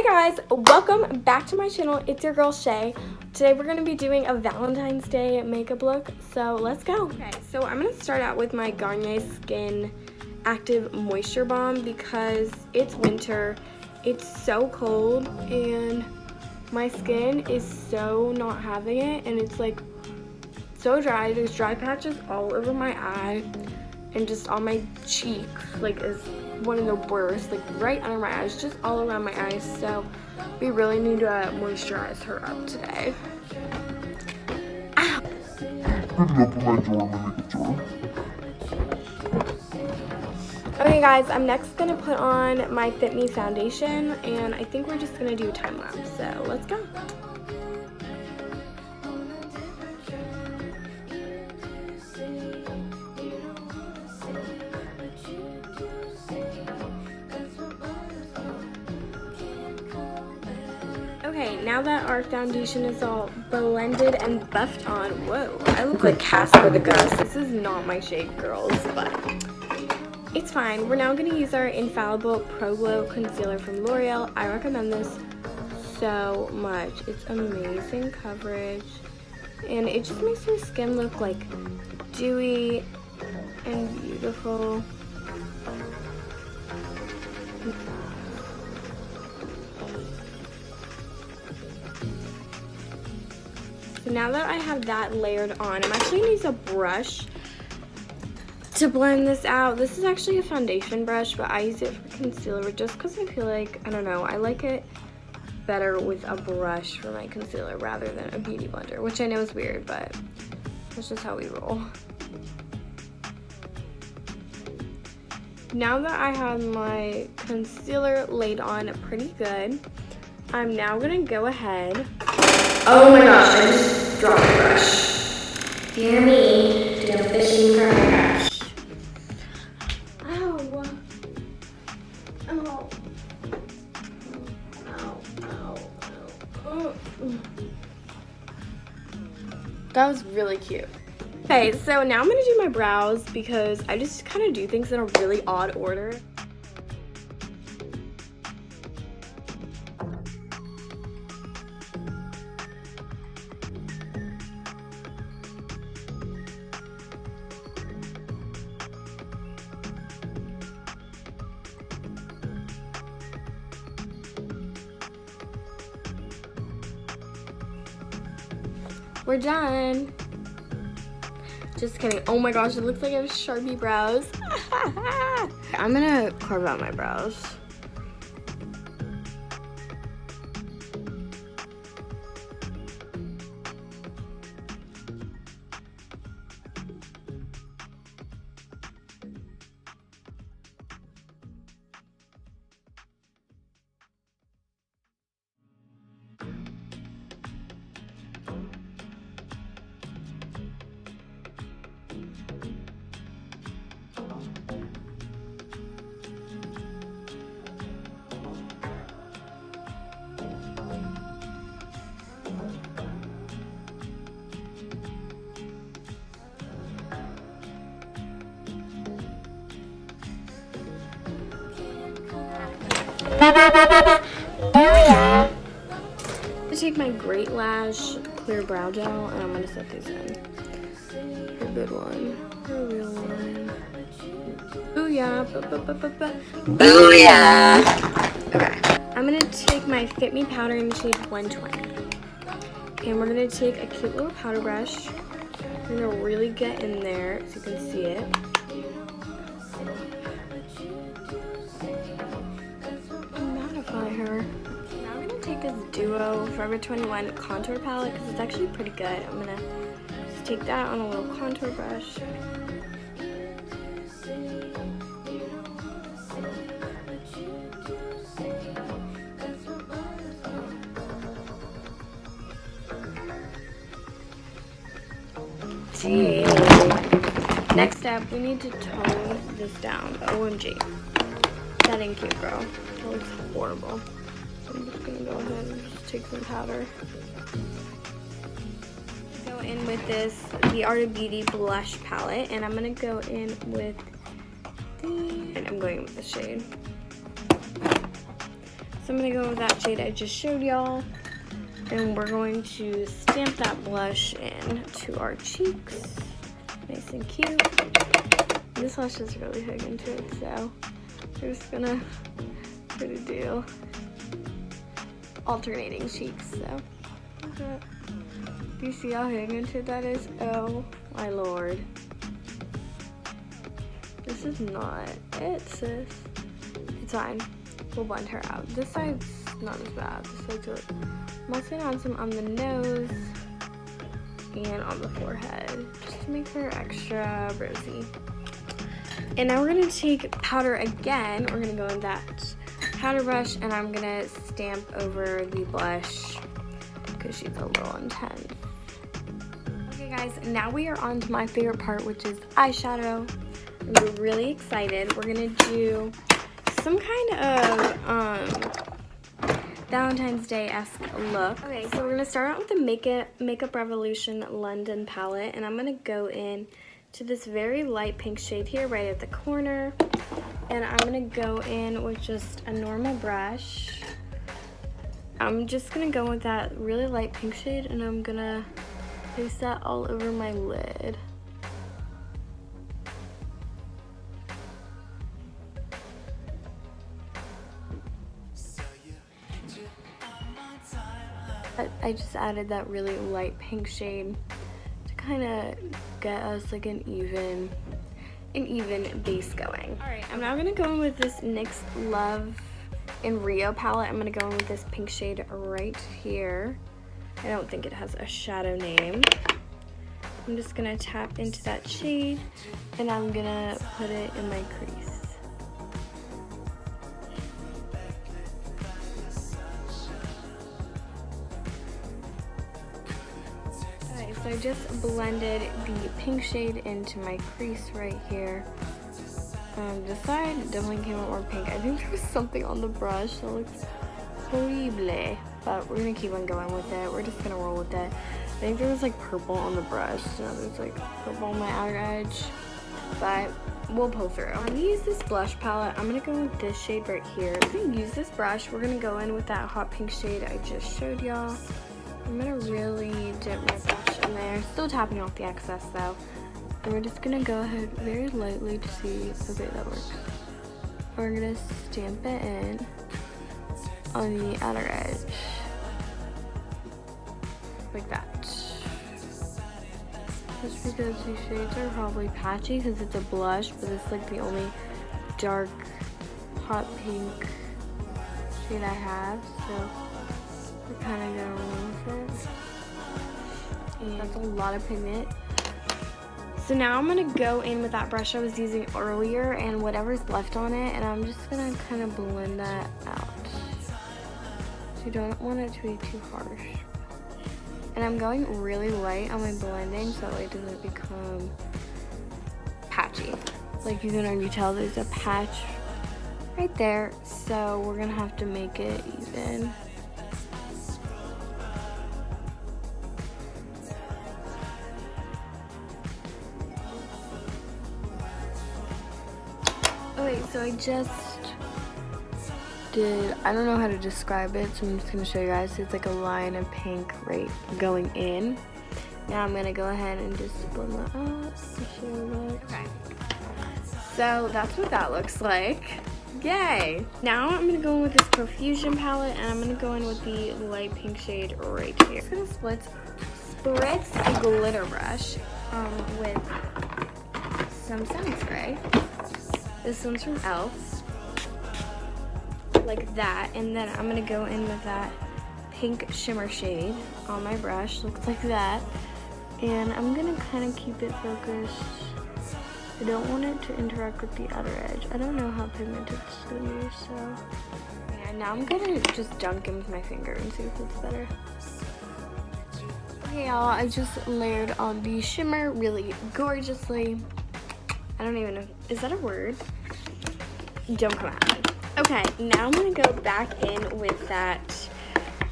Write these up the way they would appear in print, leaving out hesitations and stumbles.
guys, welcome back to my channel. It's your girl Shay. Today we're going to be doing a Valentine's Day makeup look, so let's go. Okay, so I'm going to start out with my Garnier Skin Active Moisture Balm because it's winter, it's so cold, and my skin is so not having it, and it's like so dry. There's dry patches all over my eye and just on my cheeks, like is one of the worst, like right under my eyes, just all around my eyes. So we really need to moisturize her up today. Ow. Okay guys, I'm next gonna put on my Fit Me foundation, and I think we're just gonna do a time lapse, so let's go. Okay, now that our foundation is all blended and buffed on, whoa, I look like Casper the Ghost. This is not my shade, girls, but it's fine. We're now going to use our Infallible Pro Glow Concealer from L'Oreal. I recommend this so much. It's amazing coverage, and it just makes your skin look like dewy and beautiful. So now that I have that layered on, I'm actually going to use a brush to blend this out. This is actually a foundation brush, but I use it for concealer just because I feel like, I don't know, I like it better with a brush for my concealer rather than a beauty blender, which I know is weird, but that's just how we roll. Now that I have my concealer laid on pretty good, I'm now going to go ahead. Oh my gosh, I just dropped the brush. Dear me, doing fishing for my brush. Ow. Ow. Ow. Ow. Ow. That was really cute. Okay, so now I'm going to do my brows because I just kind of do things in a really odd order. We're done. Just kidding. Oh my gosh, it looks like I have Sharpie brows. I'm gonna carve out my brows. I'm gonna take my Great Lash Clear Brow Gel and I'm gonna set these in. A good one, a real one. Booyah! Booyah! Okay, I'm gonna take my Fit Me powder in the shade 120, and we're gonna take a cute little powder brush. We're gonna really get in there so you can see it. Her. Now I'm going to take this Duo Forever 21 contour palette because it's actually pretty good. I'm going to just take that on a little contour brush. Gee. Next step, we need to tone this down. OMG. That ain't cute, girl. That looks horrible. So I'm just gonna go ahead and just take some powder. Go in with this The Art of Beauty blush palette, and I'm gonna go in with the, and I'm going with the shade. So I'm gonna go with that shade I just showed y'all. And we're going to stamp that blush into our cheeks. Nice and cute. This blush is really hooked into it, so we're just gonna do alternating cheeks. So, do you see how hooked into that is? Oh my lord. This is not it, sis. It's fine. We'll blend her out. This side's not as bad. This side's good. I'm also gonna add some on the nose and on the forehead, just to make her extra rosy. And now we're gonna take powder again. We're gonna go in that powder brush, and I'm gonna stamp over the blush because she's a little intense. Okay guys, now we are on to my favorite part, which is eyeshadow. I'm really excited. We're gonna do some kind of Valentine's Day-esque look. Okay, so we're gonna start out with the Makeup Revolution London palette, and I'm gonna go in to this very light pink shade here right at the corner, and I'm gonna go in with just a normal brush. I'm just gonna go with that really light pink shade, and I'm gonna place that all over my lid. I just added that really light pink shade to kind of get us like an even base going. All right, I'm now gonna go in with this NYX Love in Rio palette. I'm gonna go in with this pink shade right here. I don't think it has a shadow name. I'm just gonna tap into that shade, and I'm gonna put it in my crease. So I just blended the pink shade into my crease right here. This side definitely came out more pink. I think there was something on the brush that looks horrible, but we're gonna keep on going with it. We're just gonna roll with it. I think there was like purple on the brush, so there's like purple on my outer edge, but we'll pull through. I'm gonna use this blush palette. I'm gonna go with this shade right here. I'm gonna use this brush. We're gonna go in with that hot pink shade I just showed y'all. I'm gonna really dip my brush in there. Still tapping off the excess though. And we're just gonna go ahead very lightly to see, okay, that works. We're gonna stamp it in on the outer edge. Like that. Just because these shades are probably patchy because it's a blush, but it's like the only dark hot pink shade I have, so we're kind of gonna roll with it. And that's a lot of pigment. So now I'm gonna go in with that brush I was using earlier and whatever's left on it, and I'm just gonna kind of blend that out. So you don't want it to be too harsh. And I'm going really light on my blending so that it doesn't become patchy. Like you can already tell there's a patch right there, so we're gonna have to make it even. Okay, so I just did, I don't know how to describe it, so I'm just going to show you guys. It's like a line of pink right going in. Now I'm going to go ahead and just blend that out. Okay. So that's what that looks like. Yay! Now I'm going to go in with this Profusion palette, and I'm going to go in with the light pink shade right here. I'm going to spritz a glitter brush with some setting spray. This one's from e.l.f. Like that, and then I'm gonna go in with that pink shimmer shade on my brush. Looks like that, and I'm gonna kind of keep it focused. I don't want it to interact with the outer edge. I don't know how pigmented it's gonna be, so yeah. Now I'm gonna just dunk in with my finger and see if it's better. Okay, y'all, I just layered on the shimmer really gorgeously. I don't even know, is that a word? Don't come at me. Okay, now I'm gonna go back in with that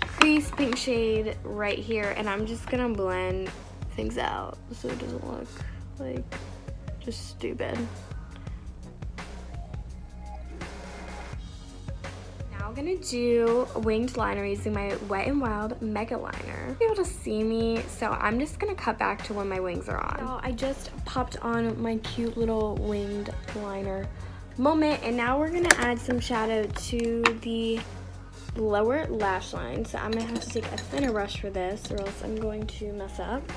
crease pink shade right here, and I'm just gonna blend things out so it doesn't look like just stupid. Now I'm gonna do a winged liner using my Wet n Wild Mega Liner. You'll be able to see me, so I'm just gonna cut back to when my wings are on. So I just popped on my cute little winged liner moment, and now we're gonna add some shadow to the lower lash line. So I'm gonna have to take a thinner brush for this, or else I'm going to mess up.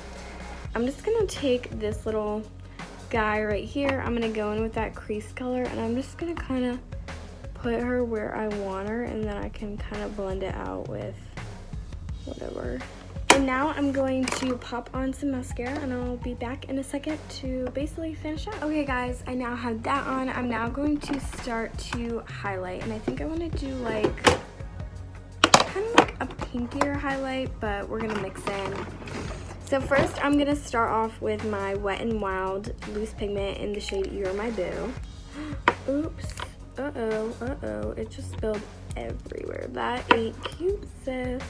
I'm just gonna take this little guy right here. I'm gonna go in with that crease color, and I'm just gonna kind of put her where I want her, and then I can kind of blend it out with whatever. And now I'm going to pop on some mascara, and I'll be back in a second to basically finish up. Okay guys, I now have that on. I'm now going to start to highlight, and I think I want to do like kind of like a pinkier highlight, but we're gonna mix in. So first I'm gonna start off with my Wet n Wild loose pigment in the shade You're My Boo. Oops. Uh-oh, it just spilled everywhere. That ain't cute, sis.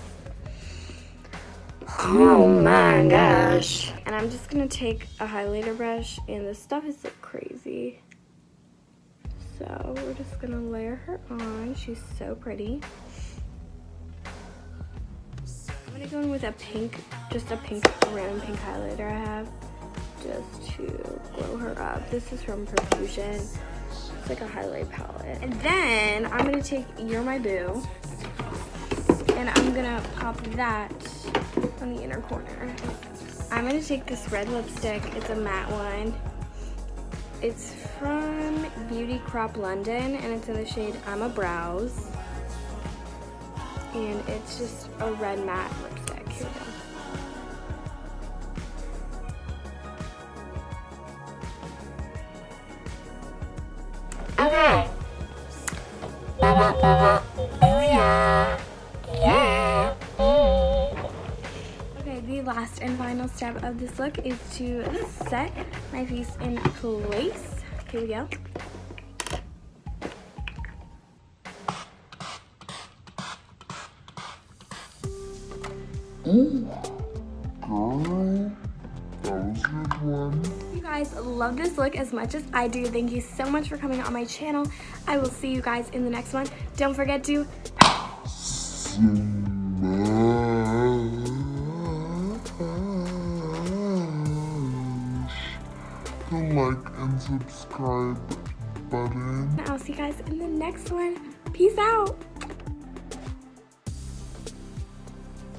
Oh my gosh. And I'm just gonna take a highlighter brush, and this stuff is so crazy. So we're just gonna layer her on. She's so pretty. I'm gonna go in with a pink, just a pink, random pink highlighter I have, just to glow her up. This is from Profusion. It's like a highlight palette. And then I'm gonna take You're My Boo, and I'm gonna pop that on the inner corner. I'm gonna take this red lipstick. It's a matte one. It's from Beauty Crop London, and it's in the shade I'm a Browse. And it's just a red matte lipstick. Here we go. Okay. Oh yeah. Yeah. Okay, the last and final step of this look is to set my face in place. Here we go. Girl, that was a good one. You guys love this look as much as I do. Thank you so much for coming on my channel. I will see you guys in the next one. Don't forget to smash the like and subscribe button. I'll see you guys in the next one. Peace out.